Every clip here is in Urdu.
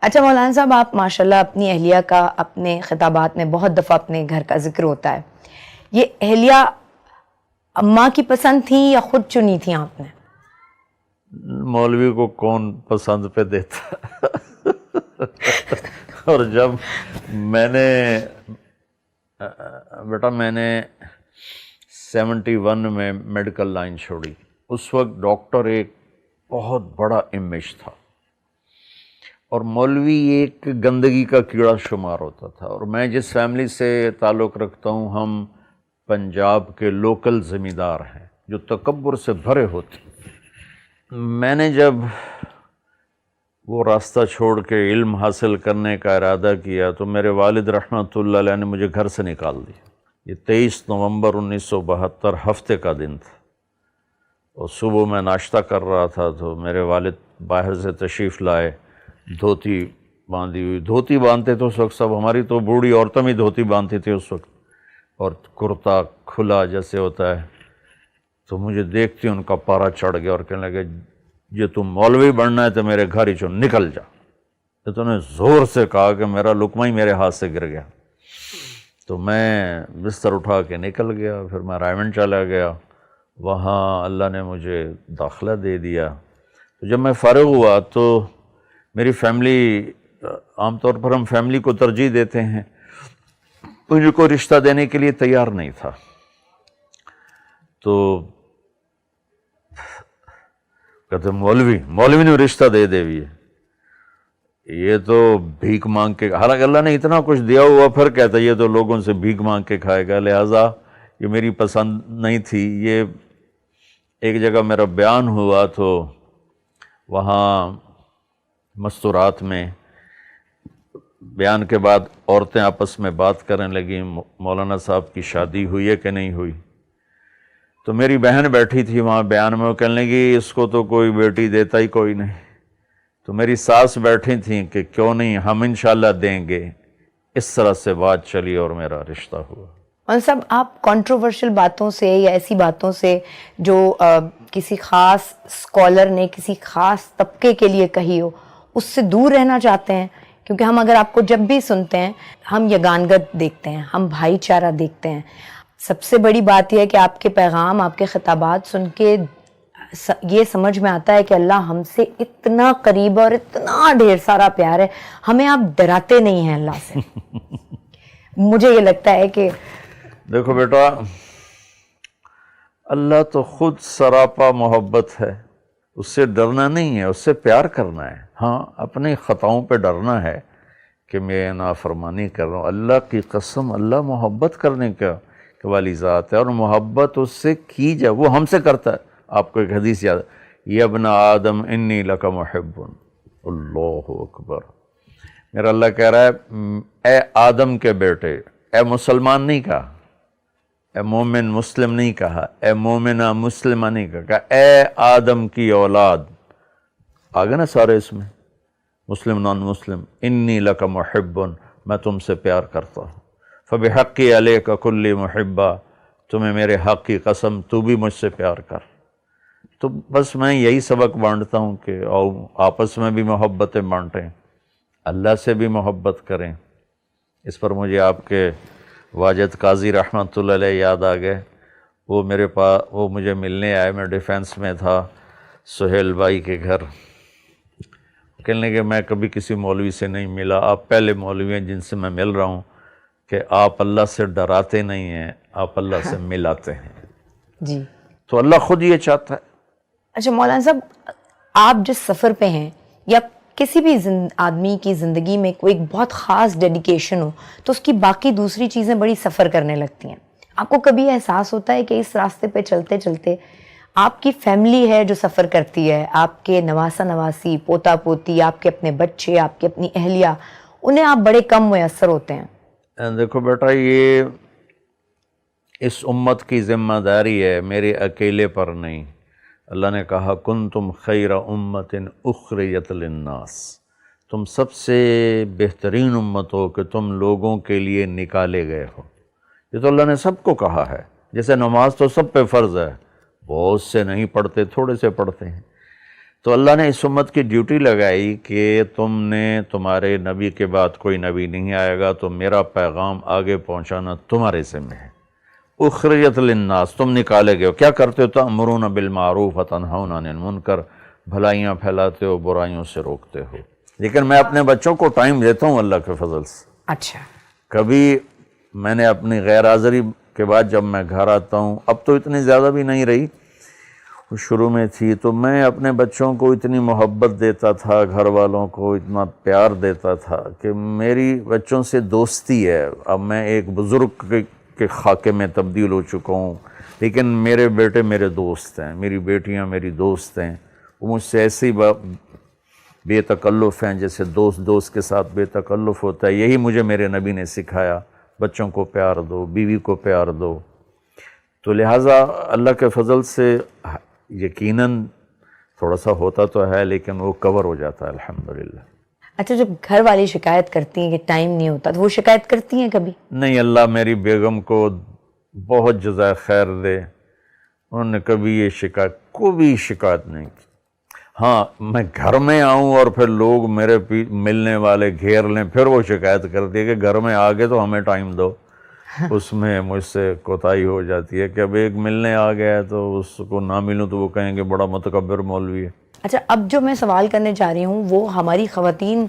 اچھا مولانا صاحب، آپ ماشاءاللہ اپنی اہلیہ کا اپنے خطابات میں بہت دفعہ اپنے گھر کا ذکر ہوتا ہے، یہ اہلیہ اماں کی پسند تھیں یا خود چنی تھیں آپ نے؟ مولوی کو کون پسند پہ دیتا اور جب میں نے بیٹا میں نے 71 میں میڈیکل لائن چھوڑی، اس وقت ڈاکٹر ایک بہت بڑا امیج تھا اور مولوی ایک گندگی کا کیڑا شمار ہوتا تھا، اور میں جس فیملی سے تعلق رکھتا ہوں ہم پنجاب کے لوکل زمیندار ہیں جو تکبر سے بھرے ہوتے. میں نے جب وہ راستہ چھوڑ کے علم حاصل کرنے کا ارادہ کیا تو میرے والد رحمۃ اللہ علیہ نے مجھے گھر سے نکال دیا. یہ 23 نومبر 1972 ہفتے کا دن تھا، اور صبح میں ناشتہ کر رہا تھا تو میرے والد باہر سے تشریف لائے، دھوتی باندھی ہوئی. دھوتی باندھتے تو اس وقت سب، ہماری تو بوڑھی عورتیں بھی دھوتی باندھتی تھی اس وقت، اور کرتا کھلا جیسے ہوتا ہے. تو مجھے دیکھتی ان کا پارا چڑھ گیا اور کہنے لگے یہ تم مولوی بننا ہے تو میرے گھر ہی چون نکل جا. تو انہوں نے زور سے کہا کہ میرا لقمہ ہی میرے ہاتھ سے گر گیا. تو میں بستر اٹھا کے نکل گیا. پھر میں رائمنڈ چلا گیا، وہاں اللہ نے مجھے داخلہ دے دیا. تو جب میں فارغ ہوا تو میری فیملی، عام طور پر ہم فیملی کو ترجیح دیتے ہیں، مجھے کوئی رشتہ دینے کے لیے تیار نہیں تھا. تو کہتے مولوی نے رشتہ دے بھی ہے، یہ تو بھیک مانگ کے، حالانکہ اللہ نے اتنا کچھ دیا ہوا، پھر کہتا یہ تو لوگوں سے بھیک مانگ کے کھائے گا. لہٰذا یہ میری پسند نہیں تھی. یہ ایک جگہ میرا بیان ہوا تو وہاں مستورات میں بیان کے بعد عورتیں آپس میں بات کرنے لگیں مولانا صاحب کی شادی ہوئی ہے کہ نہیں ہوئی. تو میری بہن بیٹھی تھی وہاں بیان میں، وہ کہنے لگی اس کو تو کوئی بیٹی دیتا ہی کوئی نہیں. تو میری ساس بیٹھی تھیں کہ کیوں نہیں ہم انشاءاللہ دیں گے. اس طرح سے بات چلی اور میرا رشتہ ہوا. اور صاحب آپ کنٹروورشل باتوں سے یا ایسی باتوں سے جو کسی خاص اسکالر نے کسی خاص طبقے کے لیے کہی ہو، اس سے دور رہنا چاہتے ہیں؟ کیونکہ ہم اگر آپ کو جب بھی سنتے ہیں ہم یگانگت دیکھتے ہیں، ہم بھائی چارہ دیکھتے ہیں. سب سے بڑی بات یہ ہے کہ آپ کے پیغام، آپ کے خطابات سن کے یہ سمجھ میں آتا ہے کہ اللہ ہم سے اتنا قریب اور اتنا ڈھیر سارا پیار ہے، ہمیں آپ ڈراتے نہیں ہیں اللہ سے. مجھے یہ لگتا ہے کہ دیکھو بیٹا، اللہ تو خود سراپا محبت ہے، اس سے ڈرنا نہیں ہے، اس سے پیار کرنا ہے. ہاں اپنی خطاؤں پہ ڈرنا ہے کہ میں نافرمانی کر رہا ہوں. اللہ کی قسم، اللہ محبت کرنے کا والی ذات ہے، اور محبت اس سے کی جائے وہ ہم سے کرتا ہے. آپ کو ایک حدیث یاد ہے، یا ابن آدم انی لک محب. اللہ اکبر. میرا اللہ کہہ رہا ہے اے آدم کے بیٹے، اے مسلمان نہیں کہا، اے مومن مسلم نہیں کہا، اے مومنہ مسلمہ نہیں کہا، اے آدم کی اولاد. آگے نا سارے اس میں، مسلم نان مسلم. انی لک محب، میں تم سے پیار کرتا ہوں. فبحقی علیک کلی محبہ، تمہیں میرے حق کی قسم تو بھی مجھ سے پیار کر. تو بس میں یہی سبق بانٹتا ہوں کہ آپس میں بھی محبتیں بانٹیں، اللہ سے بھی محبت کریں. اس پر مجھے آپ کے واجد قاضی رحمۃ اللہ علیہ یاد آ گئے. وہ میرے پاس، وہ مجھے ملنے آئے، میں ڈیفینس میں تھا سہیل بھائی کے گھر. کہنے لگے میں کبھی کسی مولوی سے نہیں ملا، آپ پہلے مولوی ہیں جن سے میں مل رہا ہوں کہ آپ اللہ سے ڈراتے نہیں ہیں، آپ اللہ سے ملاتے ہیں. جی تو اللہ خود یہ چاہتا ہے. اچھا مولانا صاحب، آپ جس سفر پہ ہیں یا کسی بھی آدمی کی زندگی میں کوئی ایک بہت خاص ڈیڈیکیشن ہو تو اس کی باقی دوسری چیزیں بڑی سفر کرنے لگتی ہیں. آپ کو کبھی احساس ہوتا ہے کہ اس راستے پہ چلتے چلتے آپ کی فیملی ہے جو سفر کرتی ہے، آپ کے نواسا نواسی، پوتا پوتی، آپ کے اپنے بچے، آپ کی اپنی اہلیہ، انہیں آپ بڑے کم میسر ہوتے ہیں؟ دیکھو بیٹا، یہ اس امت کی ذمہ داری ہے، میرے اکیلے پر نہیں. اللہ نے کہا کنتم خیر امت اخرجت للناس، تم سب سے بہترین امت ہو کہ تم لوگوں کے لیے نکالے گئے ہو. یہ تو اللہ نے سب کو کہا ہے. جیسے نماز تو سب پہ فرض ہے، بہت سے نہیں پڑھتے، تھوڑے سے پڑھتے ہیں. تو اللہ نے اس امت کی ڈیوٹی لگائی کہ تم نے تمہارے نبی کے بعد کوئی نبی نہیں آئے گا تو میرا پیغام آگے پہنچانا تمہارے ذمہ ہے۔ اخرجت للناس، تم نکالے گئے ہو، کیا کرتے ہو؟ تأمرون بالمعروف وتنہون عن المنکر، بھلائیاں پھیلاتے ہو، برائیوں سے روکتے ہو۔ لیکن میں اپنے بچوں کو ٹائم دیتا ہوں اللہ کے فضل سے۔ اچھا، کبھی میں نے اپنی غیر حاضری کے بعد جب میں گھر آتا ہوں، اب تو اتنی زیادہ بھی نہیں رہی، شروع میں تھی، تو میں اپنے بچوں کو اتنی محبت دیتا تھا، گھر والوں کو اتنا پیار دیتا تھا کہ میری بچوں سے دوستی ہے۔ اب میں ایک بزرگ کے خاکے میں تبدیل ہو چکا ہوں، لیکن میرے بیٹے میرے دوست ہیں، میری بیٹیاں میری دوست ہیں، وہ مجھ سے ایسے ہی بے تکلف ہیں جیسے دوست کے ساتھ بے تکلف ہوتا ہے۔ یہی مجھے میرے نبی نے سکھایا، بچوں کو پیار دو، بیوی کو پیار دو۔ تو لہٰذا اللہ کے فضل سے یقیناً تھوڑا سا ہوتا تو ہے، لیکن وہ کور ہو جاتا ہے الحمدللہ۔ اچھا، جب گھر والی شکایت کرتی ہیں کہ ٹائم نہیں ہوتا تو وہ شکایت کرتی ہیں کبھی؟ نہیں، اللہ میری بیگم کو بہت جزائے خیر دے، انہوں نے کبھی یہ کوئی شکایت نہیں کی۔ ہاں، میں گھر میں آؤں اور پھر لوگ میرے ملنے والے گھیر لیں، پھر وہ شکایت کرتی ہے کہ گھر میں آگے تو ہمیں ٹائم دو۔ اس میں مجھ سے کوتاہی ہو جاتی ہے کہ اب ایک ملنے آ گیا ہے تو اس کو نہ ملوں تو وہ کہیں گے بڑا متکبر مولوی ہے۔ اچھا، اب جو میں سوال کرنے جا رہی ہوں وہ ہماری خواتین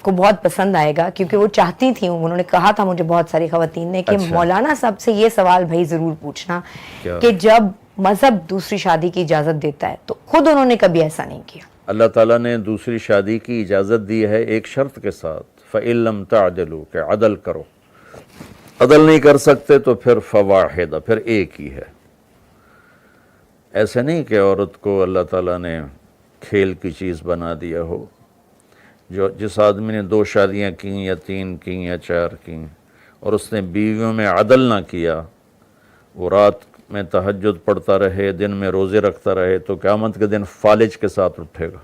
کو بہت پسند آئے گا، کیونکہ وہ چاہتی تھیں، انہوں نے کہا تھا مجھے بہت ساری خواتین نے کہ اچھا، مولانا صاحب سے یہ سوال بھائی ضرور پوچھنا کہ جب مذہب دوسری شادی کی اجازت دیتا ہے تو خود انہوں نے کبھی ایسا نہیں کیا۔ اللہ تعالیٰ نے دوسری شادی کی اجازت دی ہے ایک شرط کے ساتھ، فَإِن لَمْ تَعْدِلُوا، کہ عدل کرو۔ عدل نہیں کر سکتے تو پھر فواحدہ، پھر ایک ہی ہے۔ ایسے نہیں کہ عورت کو اللہ تعالیٰ نے کھیل کی چیز بنا دیا ہو۔ جس آدمی نے 2 شادیاں کیں یا 3 کیں یا 4 کیں اور اس نے بیویوں میں عدل نہ کیا، وہ رات میں تہجد پڑھتا رہے، دن میں روزے رکھتا رہے، تو قیامت کے دن فالج کے ساتھ اٹھے گا،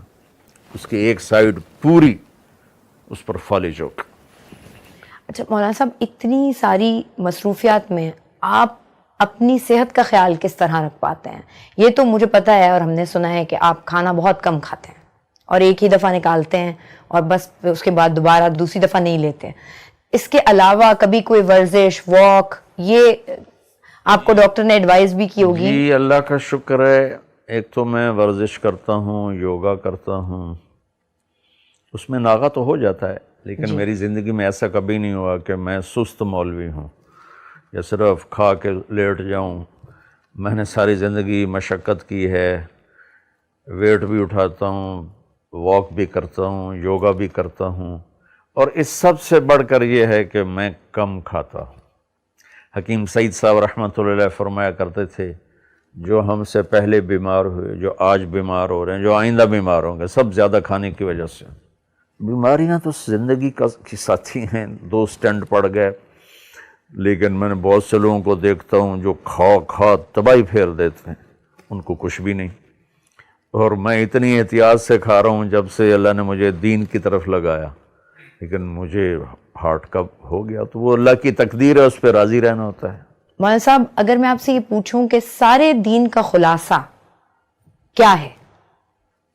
اس کی ایک سائیڈ پوری اس پر فالج ہوگا۔ اچھا مولانا صاحب، اتنی ساری مصروفیات میں آپ اپنی صحت کا خیال کس طرح رکھ پاتے ہیں؟ یہ تو مجھے پتہ ہے اور ہم نے سنا ہے کہ آپ کھانا بہت کم کھاتے ہیں اور ایک ہی دفعہ نکالتے ہیں اور بس اس کے بعد دوبارہ دوسری دفعہ نہیں لیتے۔ اس کے علاوہ کبھی کوئی ورزش، واک، یہ آپ کو ڈاکٹر نے ایڈوائز بھی کی ہوگی؟ جی اللہ کا شکر ہے، ایک تو میں ورزش کرتا ہوں، یوگا کرتا ہوں، اس میں ناغہ تو ہو جاتا ہے، لیکن میری زندگی میں ایسا کبھی نہیں ہوا کہ میں سست مولوی ہوں یا صرف کھا کے لیٹ جاؤں۔ میں نے ساری زندگی مشقت کی ہے، ویٹ بھی اٹھاتا ہوں، واک بھی کرتا ہوں، یوگا بھی کرتا ہوں، اور اس سب سے بڑھ کر یہ ہے کہ میں کم کھاتا ہوں۔ حکیم سعید صاحب رحمۃ اللہ علیہ فرمایا کرتے تھے، جو ہم سے پہلے بیمار ہوئے، جو آج بیمار ہو رہے ہیں، جو آئندہ بیمار ہوں گے، سب زیادہ کھانے کی وجہ سے۔ بیماریاں تو زندگی کی ساتھی ہیں، 2 سٹینٹ پڑ گئے، لیکن میں نے بہت سے لوگوں کو دیکھتا ہوں جو کھا تباہی پھیر دیتے ہیں، ان کو کچھ بھی نہیں۔ اور میں اتنی احتیاط سے کھا رہا ہوں جب سے اللہ نے مجھے دین کی طرف لگایا، لیکن مجھے ہارٹ کا ہو گیا تو وہ اللہ کی تقدیر ہے، اس پہ راضی رہنا ہوتا ہے۔ مولانا صاحب، اگر میں آپ سے یہ پوچھوں کہ سارے دین کا خلاصہ کیا ہے؟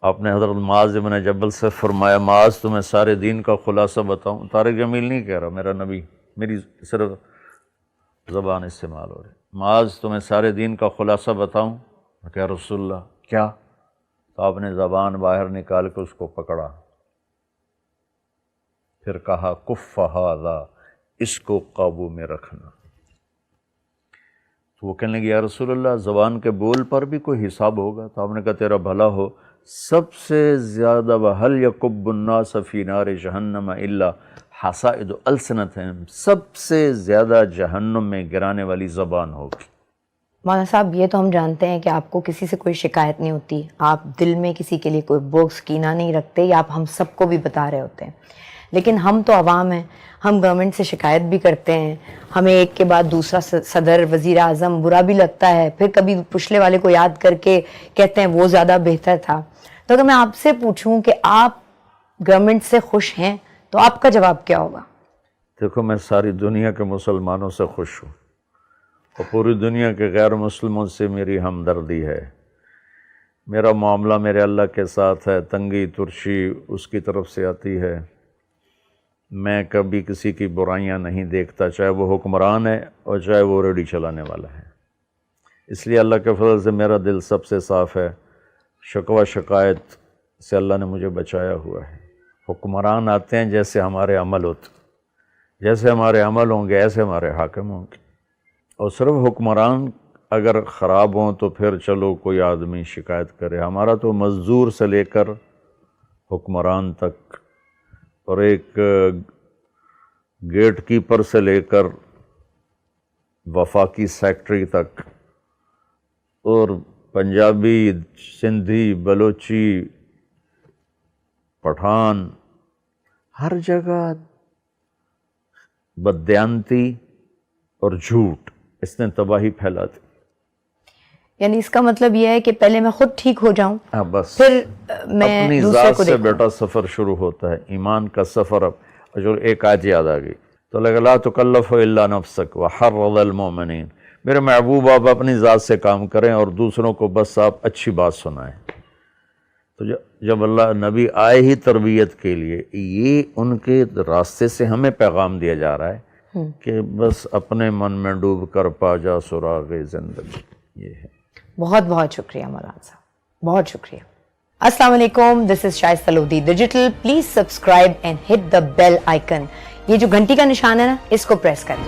آپ نے حضرت معاذ بن جبل سے فرمایا، معاذ تمہیں سارے دین کا خلاصہ بتاؤں؟ طارق جمیل نہیں کہہ رہا، میرا نبی، میری صرف زبان استعمال ہو رہی، معاذ تمہیں سارے دین کا خلاصہ بتاؤں؟ میں کہا رسول اللہ کیا؟ تو آپ نے زبان باہر نکال کے اس کو پکڑا، پھر کہا کف ھذا، اس کو قابو میں رکھنا۔ تو وہ کہنے لگے یا رسول اللہ زبان کے بول پر بھی کوئی حساب ہوگا؟ تو آپ نے کہا تیرا بھلا ہو، سب سے زیادہ وَهَلْ يَكُبُّ النَّاسَ فِي نَارِ جَهَنَّمَ إِلَّا حَصَائِدُ أَلْسِنَتِهِمْ، سب سے زیادہ جہنم میں گرانے والی زبان ہوگی۔ مولانا صاحب، یہ تو ہم جانتے ہیں کہ آپ کو کسی سے کوئی شکایت نہیں ہوتی، آپ دل میں کسی کے لیے کوئی بغض کینہ نہیں رکھتے، یا آپ ہم سب کو بھی بتا رہے ہوتے ہیں، لیکن ہم تو عوام ہیں، ہم گورنمنٹ سے شکایت بھی کرتے ہیں، ہمیں ایک کے بعد دوسرا صدر، وزیر اعظم برا بھی لگتا ہے، پھر کبھی پچھلے والے کو یاد کر کے کہتے ہیں وہ زیادہ بہتر تھا۔ تو اگر میں آپ سے پوچھوں کہ آپ گورنمنٹ سے خوش ہیں تو آپ کا جواب کیا ہوگا؟ دیکھو، میں ساری دنیا کے مسلمانوں سے خوش ہوں اور پوری دنیا کے غیر مسلموں سے میری ہمدردی ہے، میرا معاملہ میرے اللہ کے ساتھ ہے، تنگی ترشی اس کی طرف سے آتی ہے، میں کبھی کسی کی برائیاں نہیں دیکھتا، چاہے وہ حکمران ہے اور چاہے وہ ریڈی چلانے والا ہے۔ اس لیے اللہ کے فضل سے میرا دل سب سے صاف ہے، شکوہ شکایت سے اللہ نے مجھے بچایا ہوا ہے۔ حکمران آتے ہیں جیسے ہمارے عمل ہوتے، جیسے ہمارے عمل ہوں گے ایسے ہمارے حاکم ہوں گے، اور صرف حکمران اگر خراب ہوں تو پھر چلو کوئی آدمی شکایت کرے، ہمارا تو مزدور سے لے کر حکمران تک، اور ایک گیٹ کیپر سے لے کر وفاقی سیکٹری تک، اور پنجابی، سندھی، بلوچی، پٹھان، ہر جگہ بددیانتی اور جھوٹ، اس نے تباہی پھیلا دی۔ یعنی اس کا مطلب یہ ہے کہ پہلے میں خود ٹھیک ہو جاؤں، بس پھر میں اپنی دوسرے ذات کو سے دیکھوں۔ بیٹا سفر شروع ہوتا ہے، ایمان کا سفر۔ اب جو ایک آیت یاد آ گئی تو لگا لا تکلف الا نفسک وحرض المؤمنین، میرے محبوب آپ اپنی ذات سے کام کریں اور دوسروں کو بس آپ اچھی بات سنائیں۔ تو جب اللہ نبی آئے ہی تربیت کے لیے، یہ ان کے راستے سے ہمیں پیغام دیا جا رہا ہے کہ بس اپنے من میں ڈوب کر پا جا سراغ زندگی، یہ ہے۔ بہت بہت شکریہ مولانا صاحب، بہت شکریہ۔ السلام علیکم، this is Shaista Lodhi digital, please subscribe and hit the bell icon. یہ جو گھنٹی کا نشان ہے نا، اس کو پریس کریں۔